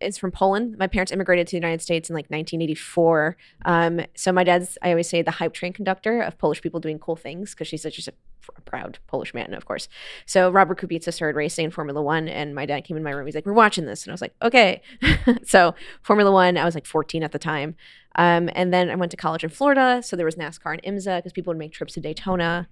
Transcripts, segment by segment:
is from Poland. My parents immigrated to the United States in like 1984. So my dad's, I always say, the hype train conductor of Polish people doing cool things because she's just a proud Polish man, of course. So Robert Kubica started racing in Formula One, and my dad came in my room. He's like, "We're watching this," and I was like, "Okay." So Formula One, I was like 14 at the time. And then I went to college in Florida. So there was NASCAR and IMSA because people would make trips to Daytona.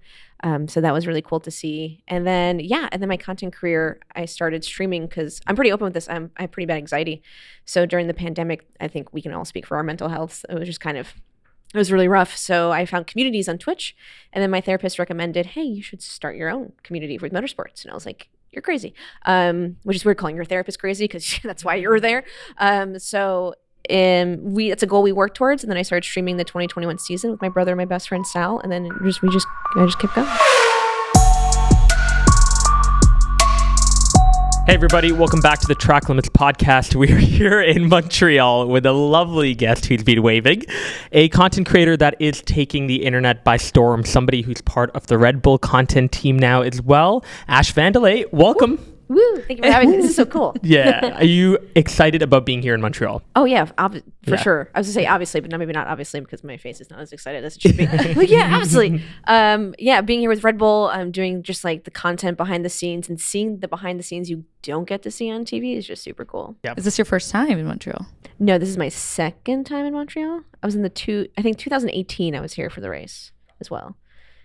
So that was really cool to see. And then my content career, I started streaming because I'm pretty open with this. I have pretty bad anxiety. So during the pandemic, I think we can all speak for our mental health. It was just it was really rough. So I found communities on Twitch. And then my therapist recommended, hey, you should start your own community with motorsports. And I was like, you're crazy. Which is weird calling your therapist crazy because that's why you're there. It's a goal we work towards, and then I started streaming the 2021 season with my brother and my best friend Sal, and then I just kept going. Hey everybody, welcome back to the Track Limits podcast. We are here in Montreal with a lovely guest who's been waving, a content creator that is taking the internet by storm, somebody who's part of the Red Bull content team now as well. Ash Vandelay, welcome. Woo! Thank you for having me. This is so cool. Yeah. Are you excited about being here in Montreal? Oh, yeah, for sure. I was going to say obviously, but maybe not obviously because my face is not as excited as it should be. Like, yeah, obviously. Being here with Red Bull, doing just like the content behind the scenes and seeing the behind the scenes you don't get to see on TV is just super cool. Yep. Is this your first time in Montreal? No, this is my second time in Montreal. I was in 2018 I was here for the race as well.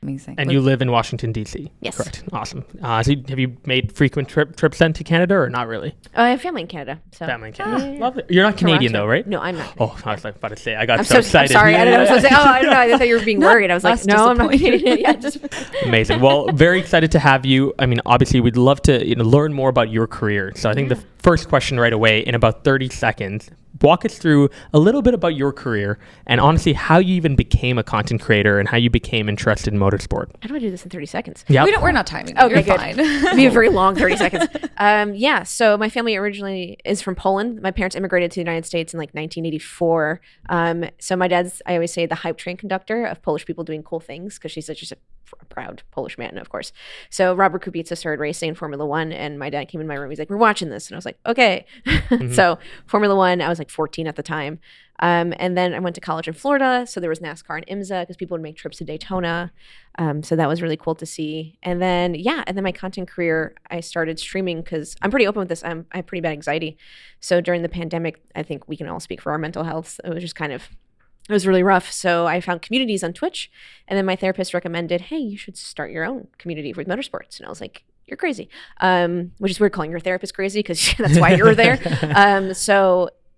Amazing. And you live in Washington, D.C.? Yes. Correct. Awesome. So have you made frequent trips then to Canada or not really? I have family in Canada. So. Family in Canada. Yeah. Lovely. You're not Canadian though, right? No, I'm not. Oh, I was about to say, I got so excited. I'm sorry. I was supposed to say, I don't know. I thought you were being worried. I was like, no, I'm not Canadian. Yeah, Amazing. Well, very excited to have you. I mean, obviously, we'd love to learn more about your career. So I think the first question right away, in about 30 seconds, walk us through a little bit about your career and honestly how you even became a content creator and how you became interested in motorsport. How do I do this in 30 seconds? Yeah, we're not timing. Okay, You're good. Fine. It'll be a very long 30 seconds. So my family originally is from Poland. My parents immigrated to the United States in like 1984. So my dad's, I always say, the hype train conductor of Polish people doing cool things because she's just a proud Polish man, of course. So Robert Kubica started racing in Formula One, and my dad came in my room. He's like, "We're watching this," and I was like, "Okay." So Formula One, I was like 14 at the time. And then I went to college in Florida. So there was NASCAR and IMSA because people would make trips to Daytona. So that was really cool to see. And then my content career, I started streaming because I'm pretty open with this. I have pretty bad anxiety. So during the pandemic, I think we can all speak for our mental health. It was just it was really rough. So I found communities on Twitch, and then my therapist recommended, hey, you should start your own community with motorsports. And I was like, you're crazy. Which is weird calling your therapist crazy because that's why you're there.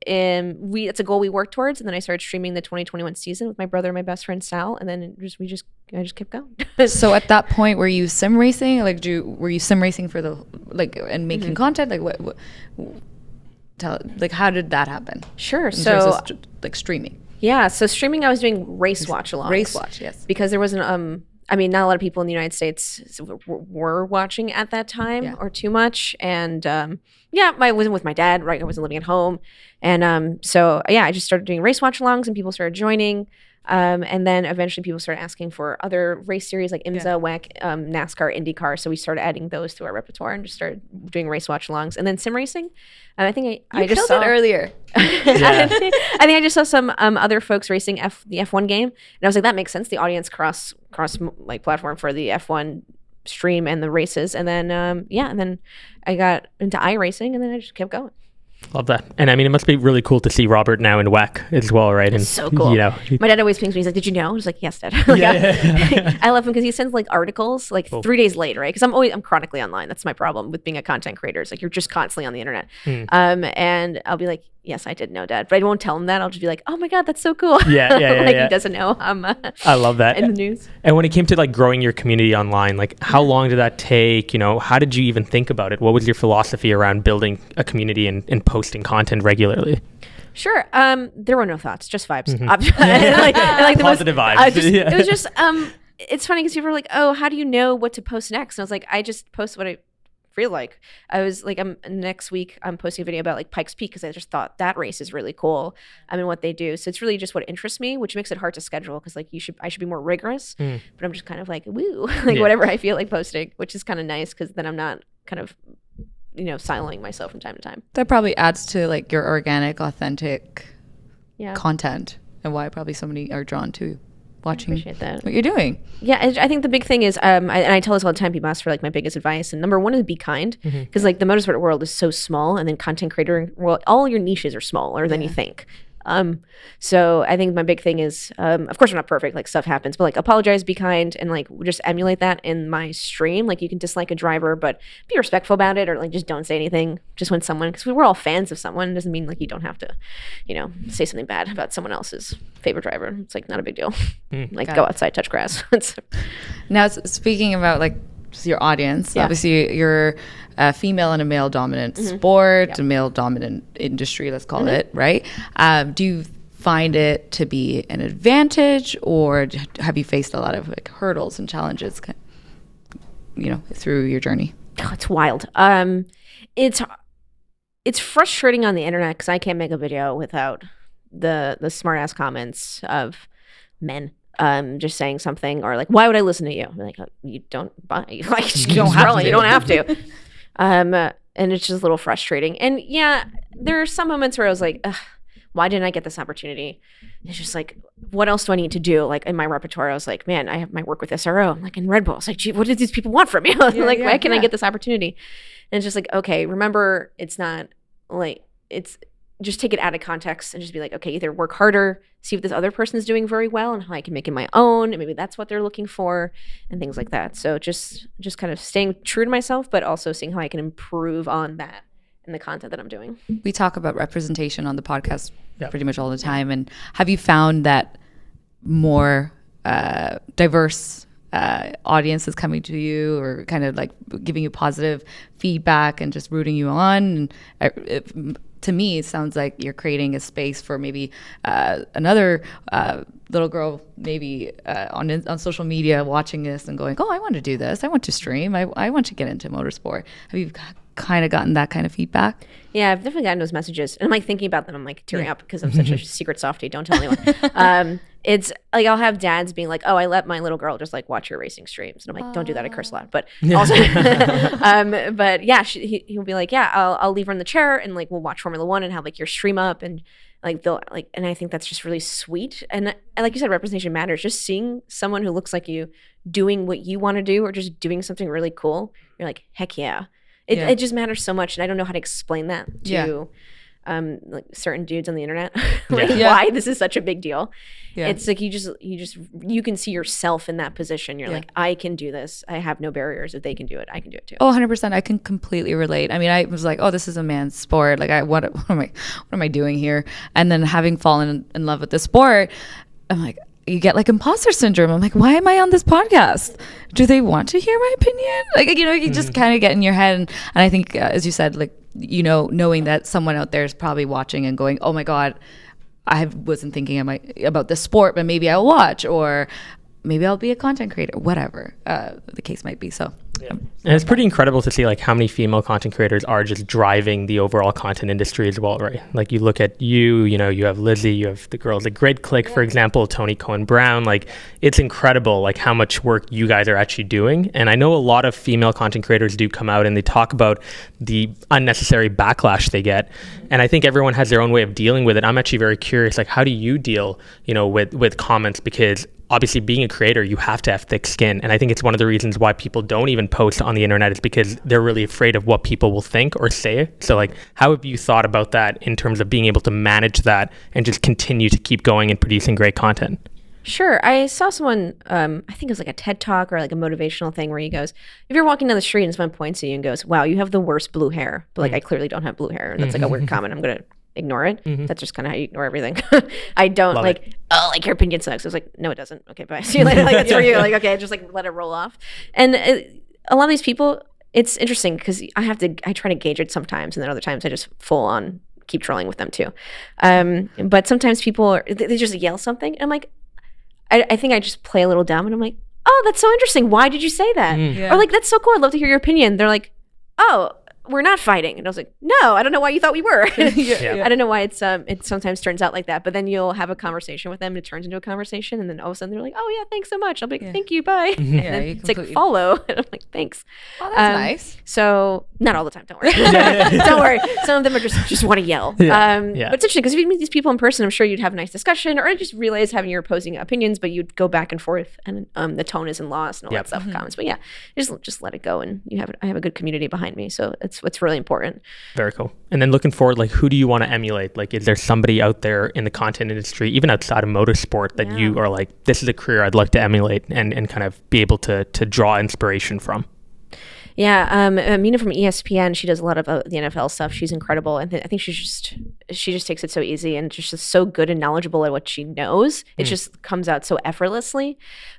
It's a goal we work towards, and then I started streaming the 2021 season with my brother and my best friend Sal, and then I just kept going. So at that point, were you sim racing? Were you sim racing for and making content? How did that happen? Sure. So streaming. Yeah. So streaming, I was doing race watch alongs. Race watch, yes. Because there wasn't not a lot of people in the United States were watching at that time or too much. And I wasn't with my dad, right? I wasn't living at home. And I just started doing race watch alongs, and people started joining. And then eventually people started asking for other race series like IMSA, WEC, NASCAR, IndyCar. So we started adding those to our repertoire and just started doing race watch alongs. And then sim racing. I think I just saw it earlier. I think I just saw some other folks racing the F1 game, and I was like, that makes sense. The audience cross like platform for the F1 stream and the races, and then and then I got into iRacing, and then I just kept going. Love that. And I mean, it must be really cool to see Robert now in WEC as well, right? And so cool. My dad always pings me. He's like, "Did you know?" I was like, "Yes, Dad." I love him because he sends like articles like 3 days late, right? Because I'm chronically online. That's my problem with being a content creator. It's like you're just constantly on the internet. And I'll be like, "Yes, I did know, Dad," but I won't tell him that. I'll just be like, "Oh my God, that's so cool." He doesn't know. I love that. In the news. And when it came to like growing your community online, like how long did that take? How did you even think about it? What was your philosophy around building a community and posting content regularly? Sure. There were no thoughts, just vibes. Positive vibes. It was just. It's funny because people were like, "Oh, how do you know what to post next?" And I was like, "I just post what I feel like." I was like, next week I'm posting a video about like Pikes Peak because I just thought that race is really cool. What they do. So it's really just what interests me, which makes it hard to schedule because like I should be more rigorous. But I'm just kind of like woo, whatever I feel like posting, which is kind of nice because then I'm not kind of siloing myself from time to time. That probably adds to like your organic, authentic Yeah. content, and why probably so many are drawn to watching Appreciate that. what you're doing. Yeah, I think the big thing is, and I tell this all the time, people ask for like my biggest advice, and number one is be kind, because like the motorsport world is so small, and then content creator world, all your niches are smaller than you think. So I think my big thing is, of course we're not perfect, like stuff happens, but like apologize, be kind, and like just emulate that in my stream. Like you can dislike a driver, but be respectful about it, or like just don't say anything just when someone, because we're all fans of someone, doesn't mean like you don't have to, say something bad about someone else's favorite driver. It's like not a big deal. Like go outside, touch grass. Now, speaking about like just your audience, obviously you're a female in a male dominant sport, a male dominant industry, let's call it, right? Do you find it to be an advantage, or have you faced a lot of like hurdles and challenges, through your journey? Oh, it's wild. It's frustrating on the internet because I can't make a video without the smart ass comments of men. Just saying something, or like, why would I listen to you? Like, you don't buy, like, you don't have to. And it's just a little frustrating. And yeah, there are some moments where I was like, ugh, why didn't I get this opportunity? It's just like, what else do I need to do? Like in my repertoire, I was like, man, I have my work with SRO. I'm like in Red Bull. It's like, gee, what did these people want from me? Why can I get this opportunity? And it's just like, okay, remember, it's not like, it's just take it out of context and just be like, okay, either work harder, see what this other person is doing very well and how I can make it my own, and maybe that's what they're looking for, and things like that. So just kind of staying true to myself, but also seeing how I can improve on that in the content that I'm doing. We talk about representation on the podcast pretty much all the time. And have you found that more diverse audience is coming to you, or kind of like giving you positive feedback and just rooting you on? And to me, it sounds like you're creating a space for maybe another little girl, maybe on social media, watching this and going, "Oh, I want to do this. I want to stream. I want to get into motorsport." Have you kind of gotten that kind of feedback? Yeah, I've definitely gotten those messages, and I'm like thinking about them. I'm like tearing up because I'm such a secret softie. Don't tell anyone. It's like I'll have dads being like, "Oh, I let my little girl just like watch your racing streams," and I'm like, "Don't do that. I curse a lot." But also, but yeah, he'll be like, "Yeah, I'll leave her in the chair and like we'll watch Formula One and have like your stream up," and like they'll like, and I think that's just really sweet. And like you said, representation matters. Just seeing someone who looks like you doing what you want to do, or just doing something really cool, you're like, heck yeah. It just matters so much, and I don't know how to explain that to like certain dudes on the internet, why this is such a big deal. Yeah. It's like you can see yourself in that position. You're like, I can do this. I have no barriers. If they can do it, I can do it too. Oh, 100%. I can completely relate. I mean, I was like, oh, this is a man's sport. Like, what am I doing here? And then having fallen in love with the sport, I'm like, you get like imposter syndrome. I'm like, why am I on this podcast? Do they want to hear my opinion? Like, you just kind of get in your head. And I think, as you said, like, knowing that someone out there is probably watching and going, oh my God, I wasn't thinking about this sport, but maybe I'll watch, or maybe I'll be a content creator, whatever the case might be. So and it's pretty incredible to see like how many female content creators are just driving the overall content industry as well, right? Like you look at you have Lizzie, you have the girls at Grid Click, for example, Tony Cohen Brown. Like it's incredible like how much work you guys are actually doing. And I know a lot of female content creators do come out and they talk about the unnecessary backlash they get. And I think everyone has their own way of dealing with it. I'm actually very curious, like how do you deal, with comments? Because obviously being a creator, you have to have thick skin. And I think it's one of the reasons why people don't even post on the internet is because they're really afraid of what people will think or say. So like, how have you thought about that in terms of being able to manage that and just continue to keep going and producing great content? Sure. I saw someone, I think it was like a TED Talk or like a motivational thing where he goes, if you're walking down the street and someone points at you and goes, wow, you have the worst blue hair. But like, I clearly don't have blue hair. And that's like a weird comment. I'm going to ignore it. That's just kind of how you ignore everything. I don't Love it. Oh, like your opinion sucks. I was like, no, it doesn't. Okay, bye. See you later. Like that's for you. Like, okay, just like let it roll off. And a lot of these people, it's interesting because I try to gauge it sometimes, and then other times I just full on keep trolling with them too. But sometimes people they just yell something, and I'm like, I think I just play a little dumb, and I'm like, oh, that's so interesting. Why did you say that? Or like, that's so cool. I'd love to hear your opinion. They're like, oh, we're not fighting. And I was like, no, I don't know why you thought we were. Yeah. I don't know why it sometimes turns out like that. But then you'll have a conversation with them and it turns into a conversation. And then all of a sudden they're like, oh yeah, thanks so much. I'll be like, thank you, bye. And then it's like, follow. And I'm like, thanks. Oh, that's nice. So not all the time, don't worry. Don't worry. Some of them are just want to yell. But it's interesting because if you meet these people in person, I'm sure you'd have a nice discussion, or I just realize having your opposing opinions, but you'd go back and forth and the tone isn't lost and all that stuff comments. But yeah, just let it go, and I have a good community behind me. So it's what's really important. Very cool. And then looking forward, like, who do you want to emulate? Like, is there somebody out there in the content industry, even outside of motorsport, that you are like, this is a career I'd like to emulate and kind of be able to draw inspiration from? Yeah, Mina from ESPN, she does a lot of the NFL stuff. She's incredible, and I think she just takes it so easy and just so good and knowledgeable at what she knows. It just comes out so effortlessly.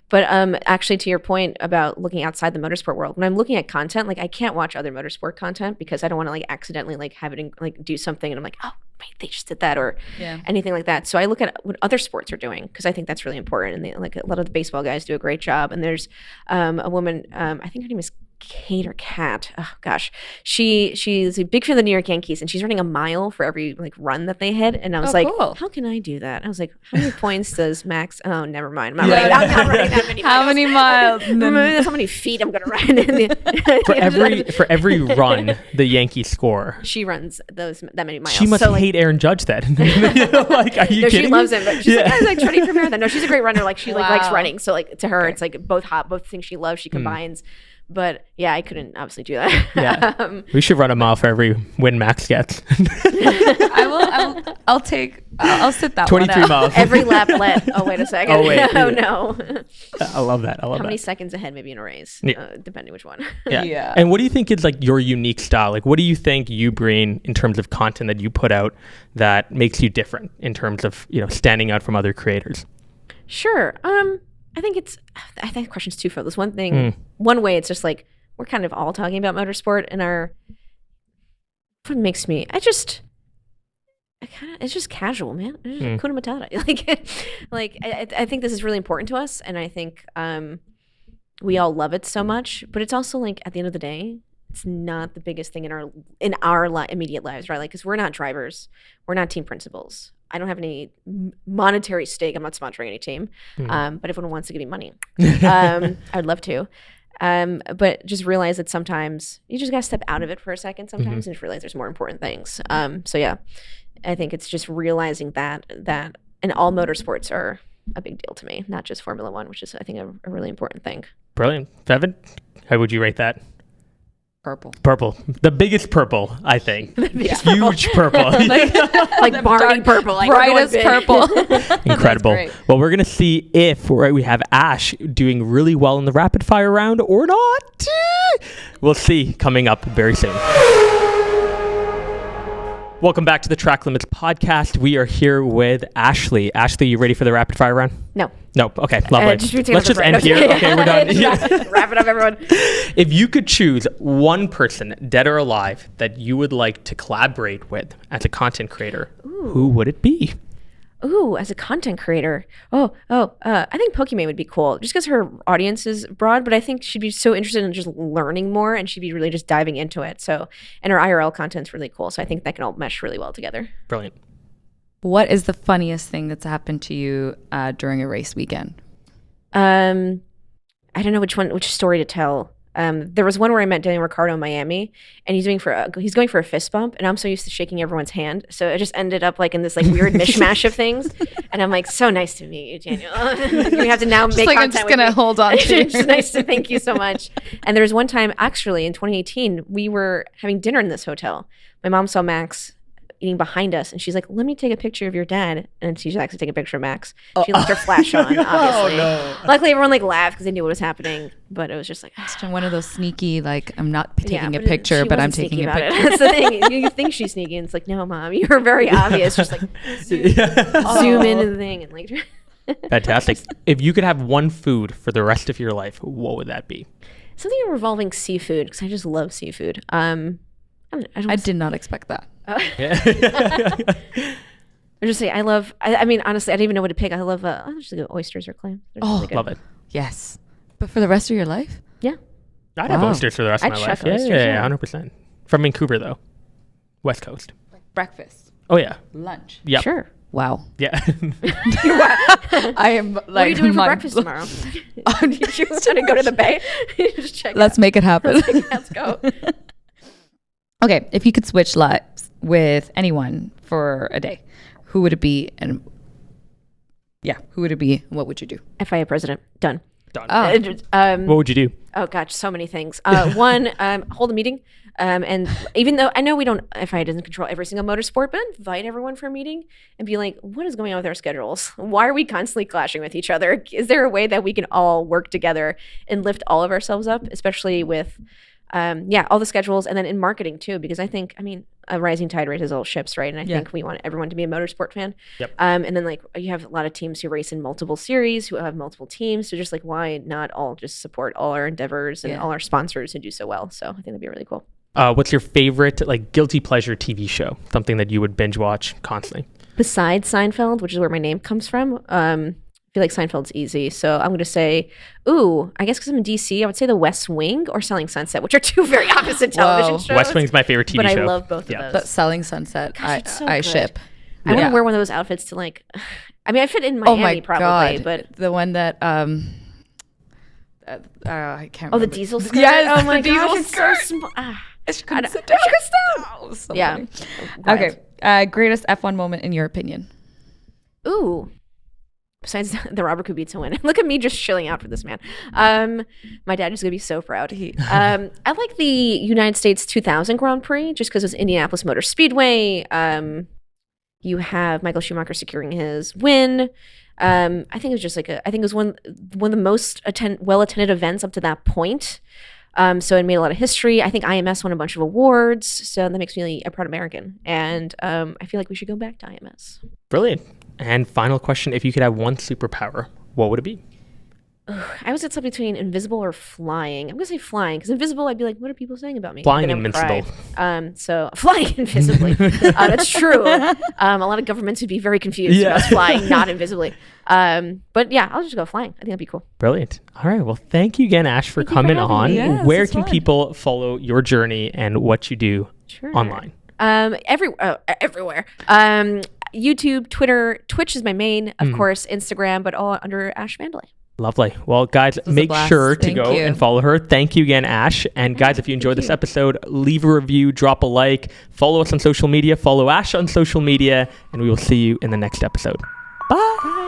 But actually, to your point about looking outside the motorsport world, when I'm looking at content, like I can't watch other motorsport content because I don't want to like accidentally like have it like do something, and I'm like, oh wait, they just did that, or anything like that. So I look at what other sports are doing because I think that's really important. And like a lot of the baseball guys do a great job. And there's a woman, I think her name is Kate or Kat. Oh gosh, she's a big fan of the New York Yankees, and she's running a mile for every like run that they hit. And I was like, cool. How can I do that? I was like, how many points does Max? Oh, never mind. I'm not running that many miles. How many miles? That's how many feet I'm gonna run. for every run the Yankees score, she runs that many miles. She must hate Aaron Judge then. Like, are you kidding? She loves him, but she's like, I was like training for marathon. No, she's a great runner. Like she like likes running. So like to her, it's like both things she loves. She combines. But yeah, I couldn't obviously do that. Yeah, we should run a mile for every win Max gets. I'll sit that 23 one miles. Every lap let. Oh, wait a second. Oh, wait. Oh, no. I love that. How many seconds ahead maybe in a race, depending which one. Yeah. And what do you think is like your unique style? Like, what do you think you bring in terms of content that you put out that makes you different in terms of, standing out from other creators? Sure. I think the question's twofold. There's one thing, one way it's just like, we're kind of all talking about motorsport and what makes me, it's just casual, man. It's just Kuna Matata. I think this is really important to us. And I think we all love it so much, but it's also like, at the end of the day, it's not the biggest thing in our immediate lives, right? Like, because we're not drivers. We're not team principals. I don't have any monetary stake. I'm not sponsoring any team. But if anyone wants to give me money, I'd love to. But just realize that sometimes you just got to step out of it for a second sometimes and just realize there's more important things. So yeah, I think it's just realizing that and all motorsports are a big deal to me, not just Formula One, which is, I think, a really important thing. Brilliant. Bevan, how would you rate that? Purple. The biggest purple, I think. Huge purple. like Barney purple. Like brightest purple. Incredible. Well, we're going to see if we have Ash doing really well in the rapid fire round or not. We'll see coming up very soon. Welcome back to the Track Limits podcast. We are here with Ashley. Ashley, you ready for the rapid fire round? No. Okay, lovely. Let's just end here. Okay, we're done. Wrap it up, everyone. If you could choose one person, dead or alive, that you would like to collaborate with as a content creator, who would it be? Ooh, as a content creator. I think Pokimane would be cool just because her audience is broad, but I think she'd be so interested in just learning more and she'd be really just diving into it. So, and her IRL content's really cool. So I think that can all mesh really well together. Brilliant. What is the funniest thing that's happened to you during a race weekend? I don't know which story to tell. There was one where I met Daniel Ricciardo in Miami, and he's going for a fist bump, and I'm so used to shaking everyone's hand, so it just ended up like in this like weird mishmash of things. And I'm like, so nice to meet you, Daniel. We have to now make content. I'm just gonna hold on to you. It's nice to thank you so much. And there was one time actually in 2018 we were having dinner in this hotel. My mom saw Max eating behind us, and she's like, let me take a picture of your dad. And she's actually taking a picture of Max. She left her flash on, obviously. No. Luckily everyone like laughed because they knew what was happening, but it was just like one of those sneaky, like, I'm not taking a picture, but I'm taking a picture. That's the thing. You think she's sneaky, and it's like, no, Mom, you're very obvious. Just like zoom into the thing and like Fantastic. If you could have one food for the rest of your life, what would that be? Something involving seafood, because I just love seafood. I did not expect that. I just say I mean, honestly, I didn't even know what to pick. I love just go oysters or clams. Really love it. Yes. But for the rest of your life? Yeah. I'd have oysters for the rest of my life. Oysters, yeah, 100%. From Vancouver, though. West Coast. Breakfast, Oh, yeah. lunch. Yeah. Sure. Wow. Yeah. I am like, What are you doing for breakfast tomorrow? You just want to go to the bay? Just check it Let's out. make it happen. Let's go. Okay, if you could switch lives with anyone for a day, who would it be? And who would it be? What would you do? FIA president. Done. Done. Oh. What would you do? Oh gosh, so many things. One, hold a meeting. And even though I know FIA doesn't control every single motorsport, but invite everyone for a meeting and be like, what is going on with our schedules? Why are we constantly clashing with each other? Is there a way that we can all work together and lift all of ourselves up, especially with, all the schedules, and then in marketing too, because I think, a rising tide raises all ships, right? And I think we want everyone to be a motorsport fan. Yep. And then like you have a lot of teams who race in multiple series, who have multiple teams. So just like, why not all just support all our endeavors and all our sponsors who do so well? So I think that'd be really cool. What's your favorite like guilty pleasure TV show? Something that you would binge watch constantly? Besides Seinfeld, which is where my name comes from, I feel like Seinfeld's easy. So I'm going to say, I guess because I'm in DC, I would say The West Wing or Selling Sunset, which are two very opposite television shows. West Wing's my favorite TV but show. I love both of But those. Selling Sunset, Gosh, it's so I good. ship. I want to wear one of those outfits to like, I fit in Miami probably, but. The one that, I can't remember. Oh, the diesel skirt? Yes, oh my the diesel gosh, it's skirt. so small. It's so Yeah. funny. Okay. Greatest F1 moment in your opinion? Ooh. Besides the Robert Kubica win. Look at me just chilling out for this man. My dad is going to be so proud. I like the United States 2000 Grand Prix just because it was Indianapolis Motor Speedway. You have Michael Schumacher securing his win. I think it was just I think it was one of the most well-attended events up to that point. So it made a lot of history. I think IMS won a bunch of awards. So that makes me really a proud American. And I feel like we should go back to IMS. Brilliant. And final question, if you could have one superpower, what would it be? I was at something between invisible or flying. I'm going to say flying because invisible, I'd be like, what are people saying about me? Flying Then I would cry. invincible. So flying invisibly. That's true. A lot of governments would be very confused about us flying, not invisibly. But yeah, I'll just go flying. I think that'd be cool. Brilliant. All right. Well, thank you again, Ash, for coming on. Yes, Where it's can fun. people follow your journey and what you do online? Everywhere. YouTube, Twitter, Twitch is my main, of course, Instagram, but all under Ash Vandelay. Lovely. Well, guys, was a make blast. sure to Thank go you. and follow her. Thank you again, Ash. And guys, if you enjoyed this episode, leave a review, drop a like, follow us on social media, follow Ash on social media, and we will see you in the next episode. Bye.